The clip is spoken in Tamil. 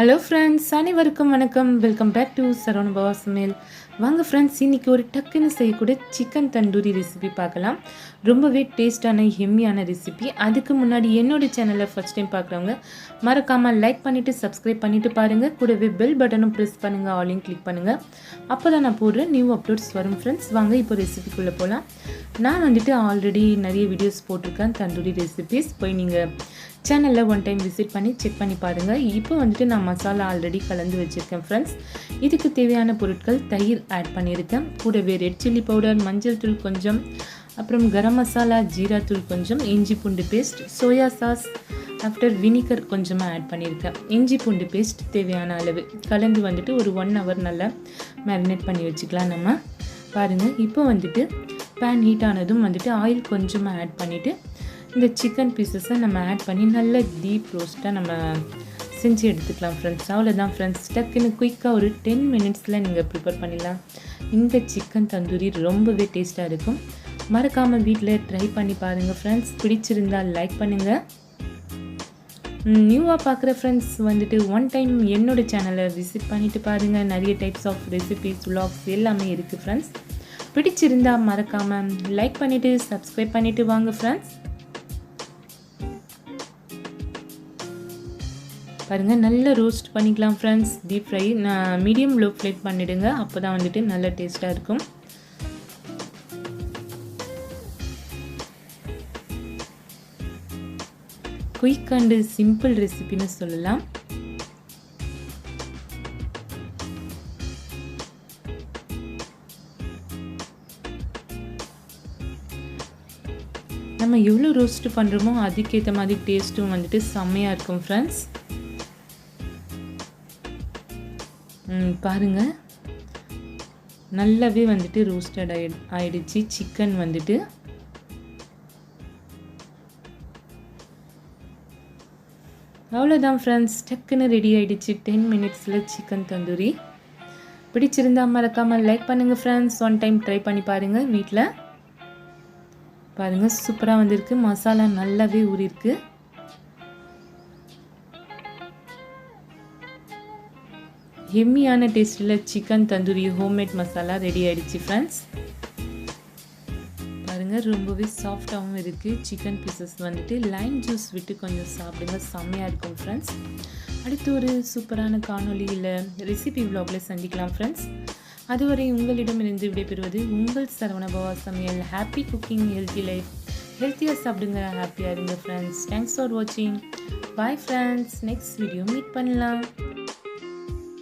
Hello friends, அனைவருக்கும் வணக்கம். Welcome back to SaravanabhavaSamayal. வாங்க ஃப்ரெண்ட்ஸ், இன்னைக்கு ஒரு டக்குன்னு செய்யக்கூடிய சிக்கன் தந்தூரி ரெசிபி பார்க்கலாம். ரொம்பவே டேஸ்டான ஹெம்மியான ரெசிபி. அதுக்கு முன்னாடி என்னோட சேனலை ஃபர்ஸ்ட் டைம் பார்க்குறவங்க மறக்காமல் லைக் பண்ணிவிட்டு சப்ஸ்கிரைப் பண்ணிவிட்டு பாருங்கள். கூடவே பெல் பட்டனும் ப்ரெஸ் பண்ணுங்கள், ஆலையும் கிளிக் பண்ணுங்கள். அப்போ தான் நான் போடுற நியூ அப்லோட்ஸ் வரும் ஃப்ரெண்ட்ஸ். வாங்க இப்போ ரெசிபிக்குள்ளே போகலாம். நான் ஆல்ரெடி நிறைய வீடியோஸ் போட்டிருக்கேன் தந்தூரி ரெசிபிஸ். போய் நீங்கள் சேனலில் ஒன் டைம் விசிட் பண்ணி செக் பண்ணி பாருங்கள். இப்போ நான் மசாலா ஆல்ரெடி கலந்து வச்சுருக்கேன் ஃப்ரெண்ட்ஸ். இதுக்கு தேவையான பொருட்கள் தயிர் ஆட் பண்ணியிருக்கேன். கூடவே ரெட் சில்லி பவுடர், மஞ்சள் தூள் கொஞ்சம், அப்புறம் கரம் மசாலா, ஜீரா தூள் கொஞ்சம், இஞ்சி பூண்டு paste, soya sauce, after vinegar கொஞ்சமாக ஆட் பண்ணியிருக்கேன். இஞ்சி பூண்டு பேஸ்ட் தேவையான அளவு கலந்து ஒரு 1 hour நல்லா மேரினேட் பண்ணி வச்சுக்கலாம். நம்ம பாருங்கள். இப்போ பேன் ஹீட் ஆனதும் ஆயில் கொஞ்சமாக ஆட் பண்ணிவிட்டு இந்த சிக்கன் பீசஸை நம்ம ஆட் பண்ணி நல்லா டீப் ரோஸ்ட்டாக நம்ம செஞ்சு எடுத்துக்கலாம் ஃப்ரெண்ட்ஸ். அவ்வளோதான் ஃப்ரெண்ட்ஸ். டக்குன்னு குயிக்காக ஒரு 10 minutesல நீங்கள் ப்ரிப்பேர் பண்ணிடலாம். இந்த சிக்கன் தந்தூரி ரொம்பவே டேஸ்ட்டாக இருக்கும். மறக்காமல் வீட்டில் ட்ரை பண்ணி பாருங்கள் ஃப்ரெண்ட்ஸ். பிடிச்சிருந்தால் லைக் பண்ணுங்கள். நியூவாக பார்க்குற ஃப்ரெண்ட்ஸ் ஒன் டைம் என்னோட சேனலை விசிட் பண்ணிவிட்டு பாருங்கள். நிறைய டைப்ஸ் ஆஃப் ரெசிபிஸ், vlogs எல்லாமே இருக்குது ஃப்ரெண்ட்ஸ். பிடிச்சிருந்தால் மறக்காமல் லைக் பண்ணிவிட்டு சப்ஸ்கிரைப் பண்ணிவிட்டு வாங்க ஃப்ரெண்ட்ஸ். பாருங்கள், நல்லா ரோஸ்ட் பண்ணிக்கலாம் ஃப்ரெண்ட்ஸ். டீப் ஃப்ரை நான் மீடியம் லோ ஃப்ளேம் பண்ணிவிடுங்க. அப்போ தான் நல்ல டேஸ்ட்டாக இருக்கும். குயிக் அண்டு சிம்பிள் ரெசிபின்னு சொல்லலாம். நம்ம எவ்வளோ ரோஸ்ட் பண்ணுறோமோ அதுக்கேற்ற மாதிரி டேஸ்ட்டும் செம்மையாக இருக்கும் ஃப்ரெண்ட்ஸ். பாருங்கள், நல்லாவே ரோஸ்டட் ஆயிடுச்சு சிக்கன். அவ்வளோதான் ஃப்ரெண்ட்ஸ். டக்குன்னு ரெடி ஆகிடுச்சு 10 minutesல சிக்கன் தந்தூரி. பிடிச்சிருந்தால் மறக்காமல் லைக் பண்ணுங்கள் ஃப்ரெண்ட்ஸ். ஒன் டைம் ட்ரை பண்ணி பாருங்கள் வீட்டில். பாருங்கள், சூப்பராக வந்திருக்கு. மசாலா நல்லாவே ஊறிருக்கு. ஹெம்மியான டேஸ்ட்டில் chicken tandoori homemade masala ready ஆகிடுச்சு ஃப்ரெண்ட்ஸ். பாருங்கள், ரொம்பவே சாஃப்டாகவும் இருக்குது. சிக்கன் பீசஸ் லைம் ஜூஸ் விட்டு கொஞ்சம் சாப்பிடுங்க, செம்மையாக இருக்கும் ஃப்ரெண்ட்ஸ். அடுத்து ஒரு சூப்பரான காணொலியில் ரெசிபி vlogல சந்திக்கலாம் ஃப்ரெண்ட்ஸ். அதுவரை உங்களிடமிருந்து விடைபெறுவது உங்கள் சரவணபவாசமையல். Happy cooking, healthy life. ஹெல்த்தியாக சாப்பிடுங்க, ஹாப்பியாக இருங்க ஃப்ரெண்ட்ஸ். தேங்க்ஸ் ஃபார் வாட்சிங். Bye friends. Next video meet பண்ணலாம்.